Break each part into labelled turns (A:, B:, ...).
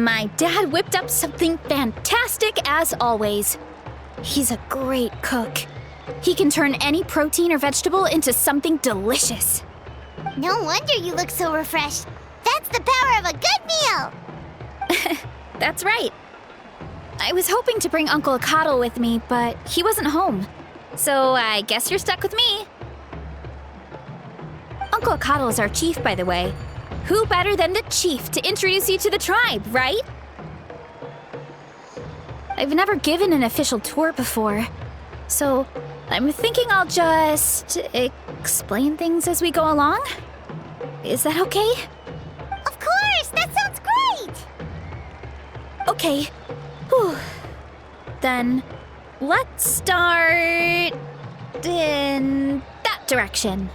A: My dad whipped up something fantastic as always. He's a great cook. He can turn any protein or vegetable into something delicious.
B: No wonder you look so refreshed. That's the power of a good meal!
A: That's right. I was hoping to bring Uncle Cottle with me, but he wasn't home. So I guess you're stuck with me. Uncle Cottle is our chief, by the way. Who better than the chief to introduce you to the tribe, right? I've never given an official tour before, so I'm thinking I'll just explain things as we go along. Is that okay?
B: Of course! That sounds great!
A: Okay. Whew. Then let's start in that direction.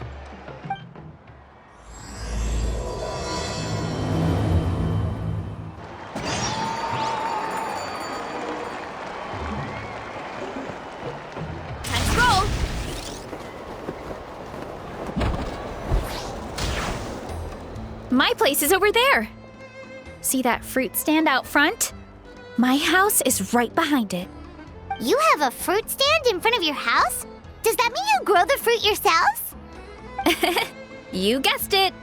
A: Time to roll. My place is over there. See that fruit stand out front? My house is right behind it.
B: You have a fruit stand in front of your house? Does that mean you grow the fruit yourselves?
A: You guessed it.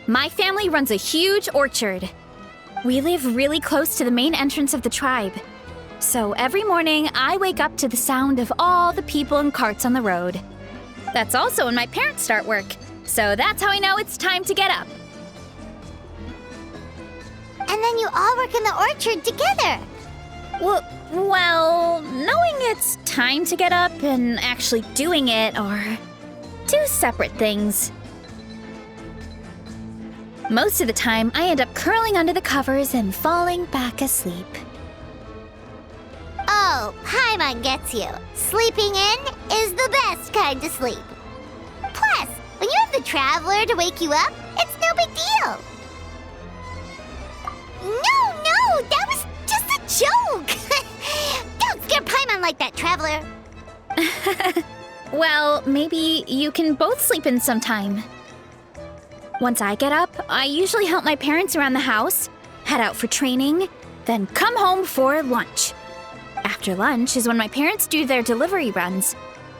A: My family runs a huge orchard. We live really close to the main entrance of the tribe. So every morning, I wake up to the sound of all the people and carts on the road. That's also when my parents start work. So that's how I know it's time to get up.
B: And then you all work in the orchard together.
A: Well, knowing it's time to get up and actually doing it are two separate things. Most of the time, I end up curling under the covers and falling back asleep.
B: Oh, Paimon gets you. Sleeping in is the best kind of sleep. Plus, when you have the Traveler to wake you up, it's no big deal. No, that was just a joke. Don't scare Paimon like that, Traveler.
A: Well, maybe you can both sleep in sometime. Once I get up, I usually help my parents around the house, head out for training, then come home for lunch. After lunch is when my parents do their delivery runs.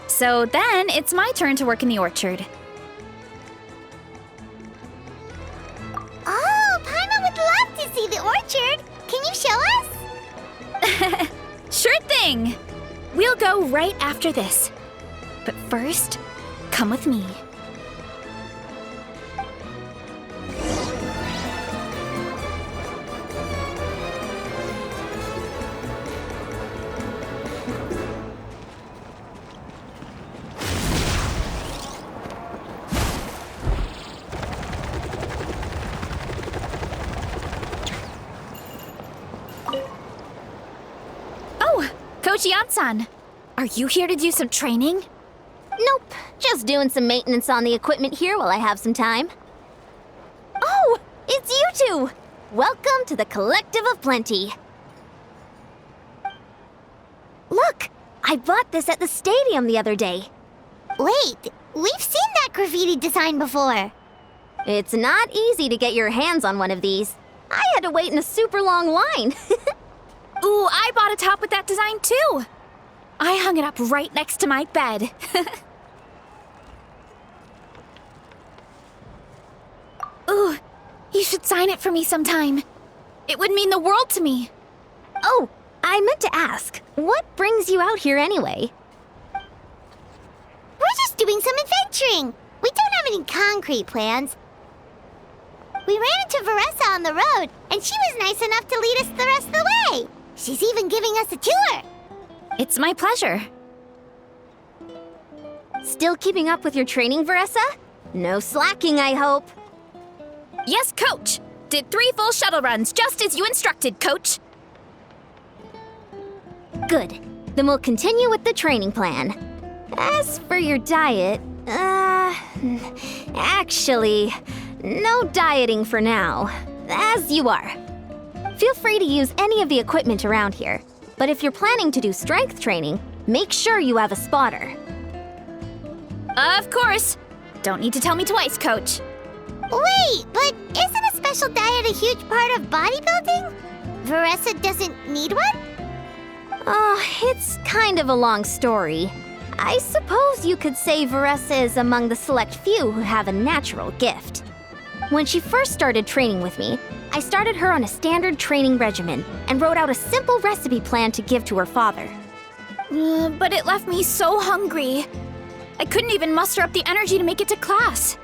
A: So then it's my turn to work in the orchard.
B: Oh, Paimon would love to see the orchard. Can you show us?
A: Sure thing! We'll go right after this. But first, come with me. Coach Yan-san, are you here to do some training?
C: Nope, just doing some maintenance on the equipment here while I have some time. Oh, it's you two! Welcome to the Collective of Plenty. Look, I bought this at the stadium the other day.
B: Wait, we've seen that graffiti design before.
C: It's not easy to get your hands on one of these. I had to wait in a super long line.
A: Ooh, I bought a top with that design too. I hung it up right next to my bed. Ooh, you should sign it for me sometime. It would mean the world to me.
C: Oh, I meant to ask, what brings you out here anyway?
B: We're just doing some adventuring. We don't have any concrete plans. We ran into Vanessa on the road, and she was nice enough to lead us the rest of the way. She's even giving us a tour.
A: It's my pleasure.
C: Still keeping up with your training, Vanessa? No slacking, I hope.
A: Yes, Coach. Did 3 full shuttle runs, just as you instructed, Coach.
C: Good. Then we'll continue with the training plan. As for your diet, actually, no dieting for now. As you are. Feel free to use any of the equipment around here. But if you're planning to do strength training, make sure you have a spotter.
A: Of course. Don't need to tell me twice, Coach.
B: Wait, but isn't a special diet a huge part of bodybuilding? Veressa doesn't need one?
C: Oh, it's kind of a long story. I suppose you could say Veressa is among the select few who have a natural gift. When she first started training with me, I started her on a standard training regimen and wrote out a simple recipe plan to give to her father.
A: But it left me so hungry. I couldn't even muster up the energy to make it to class.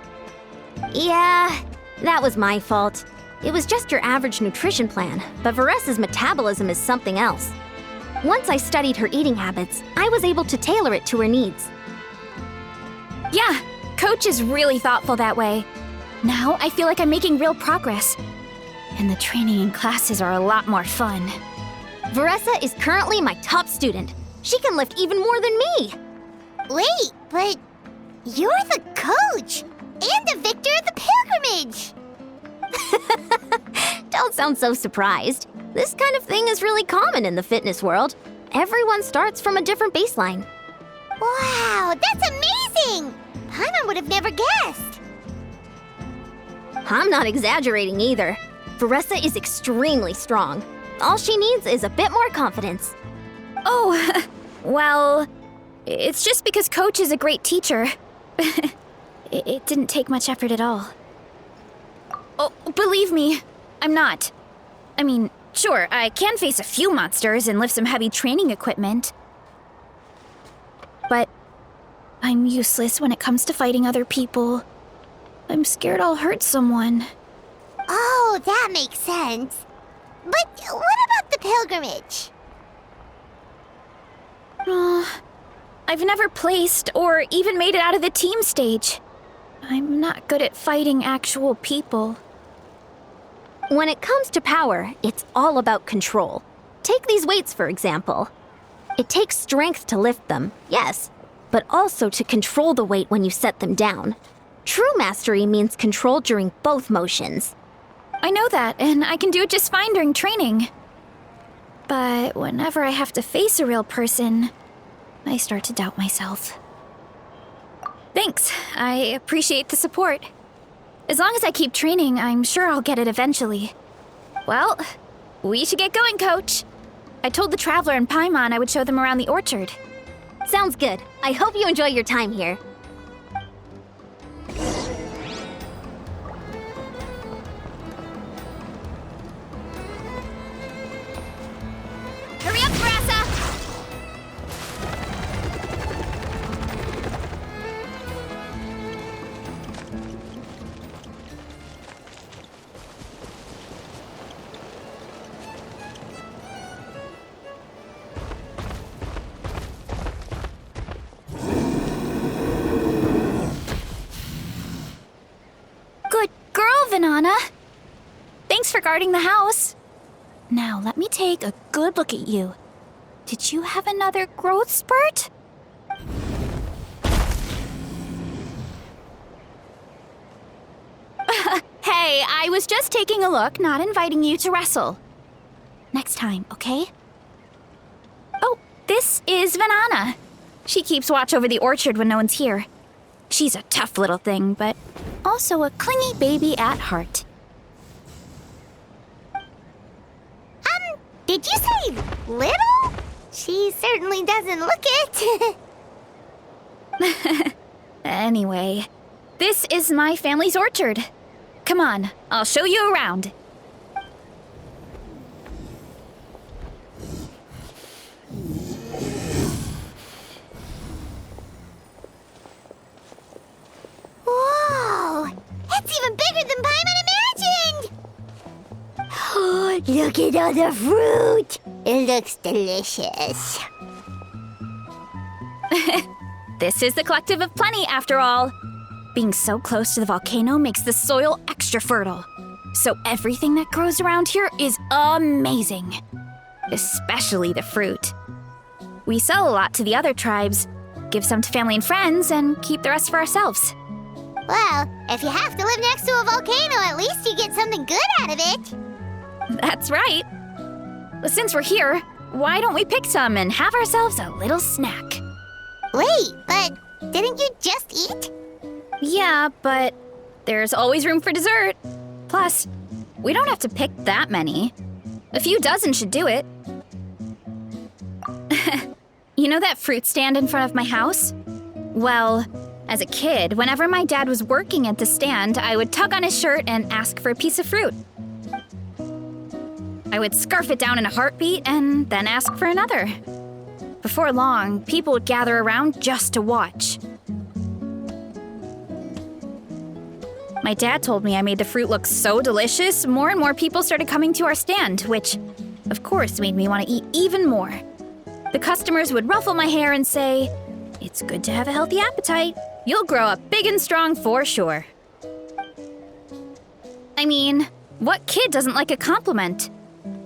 C: Yeah, that was my fault. It was just your average nutrition plan, but Veressa's metabolism is something else. Once I studied her eating habits, I was able to tailor it to her needs.
A: Yeah, Coach is really thoughtful that way. Now I feel like I'm making real progress. And the training and classes are a lot more fun.
C: Veressa is currently my top student. She can lift even more than me.
B: Wait, but you're the coach and the victor of the pilgrimage.
C: Don't sound so surprised. This kind of thing is really common in the fitness world. Everyone starts from a different baseline.
B: Wow, that's amazing! Paimon would have never guessed.
C: I'm not exaggerating either. Veressa is extremely strong. All she needs is a bit more confidence.
A: Oh, well, it's just because Coach is a great teacher. It didn't take much effort at all. Oh, believe me, I'm not. I mean, sure, I can face a few monsters and lift some heavy training equipment. But I'm useless when it comes to fighting other people. I'm scared I'll hurt someone.
B: Oh, that makes sense. But what about the pilgrimage?
A: I've never placed or even made it out of the team stage. I'm not good at fighting actual people.
C: When it comes to power, it's all about control. Take these weights, for example. It takes strength to lift them, yes, but also to control the weight when you set them down. True mastery means control during both motions.
A: I know that, and I can do it just fine during training. But whenever I have to face a real person, I start to doubt myself. Thanks, I appreciate the support. As long as I keep training, I'm sure I'll get it eventually. Well, we should get going, Coach. I told the Traveler and Paimon I would show them around the orchard.
C: Sounds good. I hope you enjoy your time here.
A: Hurry up, Veressa! Good girl, Vanana. Thanks for guarding the house. Now, let me take a good look at you. Did you have another growth spurt? Hey, I was just taking a look, not inviting you to wrestle. Next time, okay? Oh, this is Vanana. She keeps watch over the orchard when no one's here. She's a tough little thing, but also a clingy baby at heart.
B: Did you say little? She certainly doesn't look it.
A: Anyway, this is my family's orchard. Come on, I'll show you around.
B: Whoa! It's even bigger than Paimon imagined! Look at all the fruit! It looks delicious.
A: This is the Collective of Plenty, after all. Being so close to the volcano makes the soil extra fertile. So everything that grows around here is amazing. Especially the fruit. We sell a lot to the other tribes, give some to family and friends, and keep the rest for ourselves.
B: Well, if you have to live next to a volcano, at least you get something good out of it.
A: That's right. Since we're here, why don't we pick some and have ourselves a little snack?
B: Wait, but didn't you just eat?
A: Yeah, but there's always room for dessert. Plus, we don't have to pick that many. A few dozen should do it. You know that fruit stand in front of my house? Well, as a kid, whenever my dad was working at the stand, I would tug on his shirt and ask for a piece of fruit. I would scarf it down in a heartbeat and then ask for another. Before long, people would gather around just to watch. My dad told me I made the fruit look so delicious, more and more people started coming to our stand, which, of course, made me want to eat even more. The customers would ruffle my hair and say, "It's good to have a healthy appetite. You'll grow up big and strong for sure." I mean, what kid doesn't like a compliment?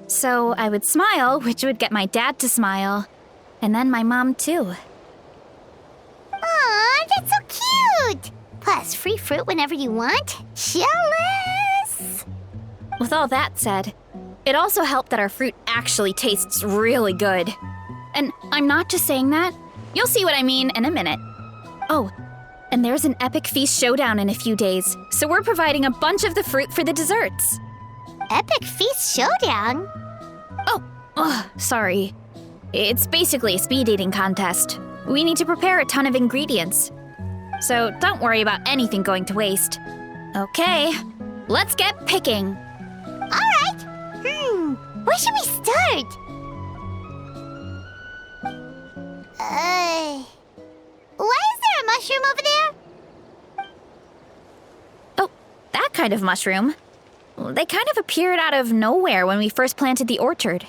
A: So I would smile, which would get my dad to smile, and then my mom too.
B: Aw, that's so cute! Plus, free fruit whenever you want. Jealous!
A: With all that said, it also helped that our fruit actually tastes really good. And I'm not just saying that. You'll see what I mean in a minute. Oh, and there's an epic feast showdown in a few days, so we're providing a bunch of the fruit for the desserts.
B: Epic Feast Showdown?
A: Sorry. It's basically a speed eating contest. We need to prepare a ton of ingredients. So don't worry about anything going to waste. Okay, let's get picking.
B: Alright. Where should we start? Why is there a mushroom over there?
A: Oh, that kind of mushroom. They kind of appeared out of nowhere when we first planted the orchard.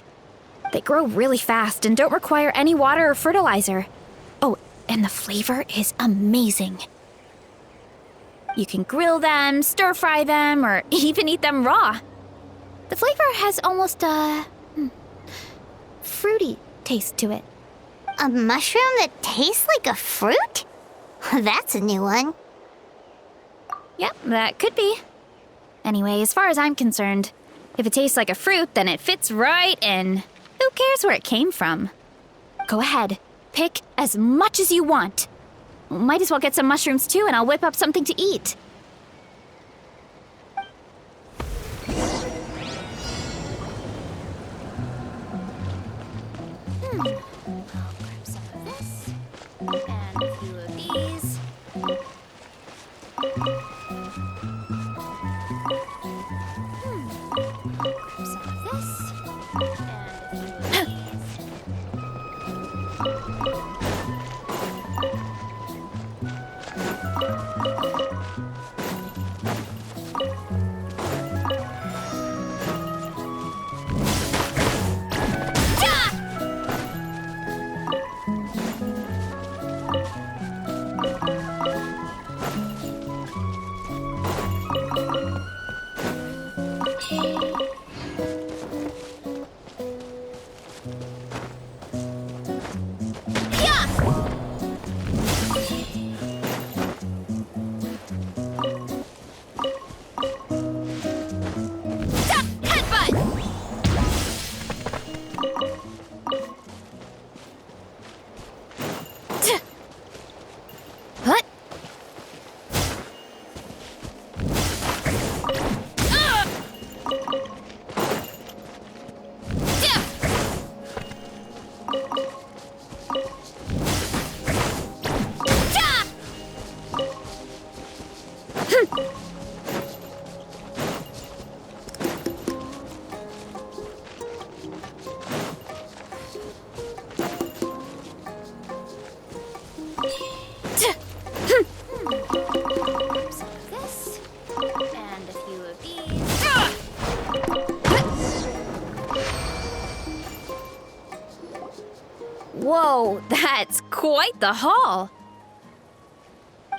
A: They grow really fast and don't require any water or fertilizer. Oh, and the flavor is amazing. You can grill them, stir-fry them, or even eat them raw. The flavor has almost a fruity taste to it.
B: A mushroom that tastes like a fruit? That's a new one.
A: Yep, that could be. Anyway, as far as I'm concerned, if it tastes like a fruit, then it fits right in. Who cares where it came from? Go ahead, pick as much as you want. Might as well get some mushrooms too, and I'll whip up something to eat. I'll grab some of this, and a few of these. Whoa, that's quite the haul.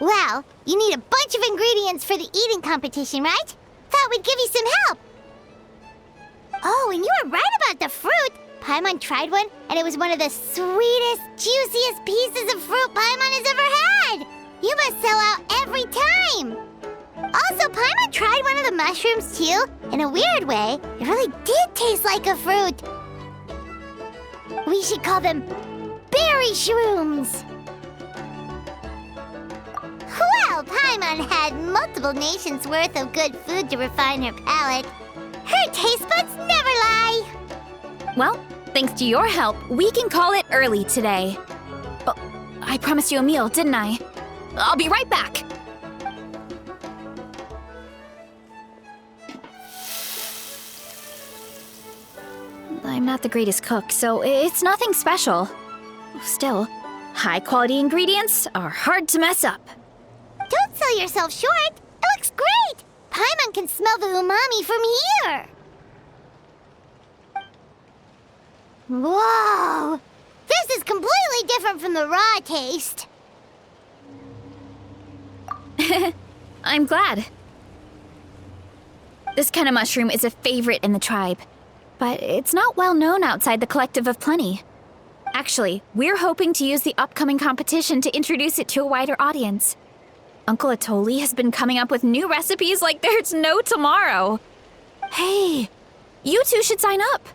B: Well, you need a bunch of ingredients for the eating competition, right? Thought we'd give you some help. Oh, and you were right about the fruit. Paimon tried one, and it was one of the sweetest, juiciest pieces of fruit Paimon has ever had. You must sell out every time. Also, Paimon tried one of the mushrooms too. In a weird way, it really did taste like a fruit. We should call them berry shrooms. Well, Paimon had multiple nations' worth of good food to refine her palate. Her taste buds never lie.
A: Well, thanks to your help, we can call it early today. Oh, I promised you a meal, didn't I? I'll be right back. I'm not the greatest cook, so it's nothing special. Still, high-quality ingredients are hard to mess up.
B: Don't sell yourself short. It looks great. Paimon can smell the umami from here. Whoa! This is completely different from the raw taste.
A: I'm glad. This kind of mushroom is a favorite in the tribe, but it's not well known outside the Collective of Plenty. Actually, we're hoping to use the upcoming competition to introduce it to a wider audience. Uncle Atoli has been coming up with new recipes like there's no tomorrow. Hey, you two should sign up.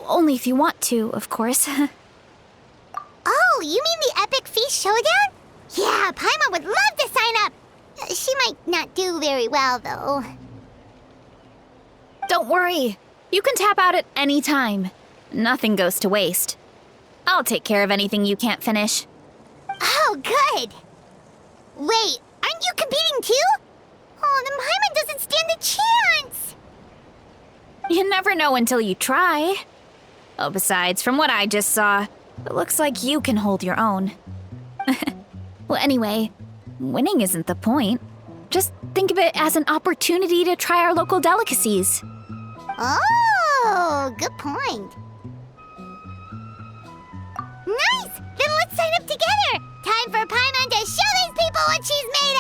A: Only if you want to, of course.
B: Oh, you mean the Epic Feast Showdown? Yeah, Paimon would love to sign up. She might not do very well, though.
A: Don't worry. You can tap out at any time. Nothing goes to waste. I'll take care of anything you can't finish.
B: Oh, good. Wait, aren't you competing too? Oh, then Paimon doesn't stand a chance.
A: You never know until you try. Oh, besides, from what I just saw, it looks like you can hold your own. Well, anyway, winning isn't the point. Just think of it as an opportunity to try our local delicacies.
B: Oh, good point. Nice! Then let's sign up together! Time for Paimon to show these people what she's made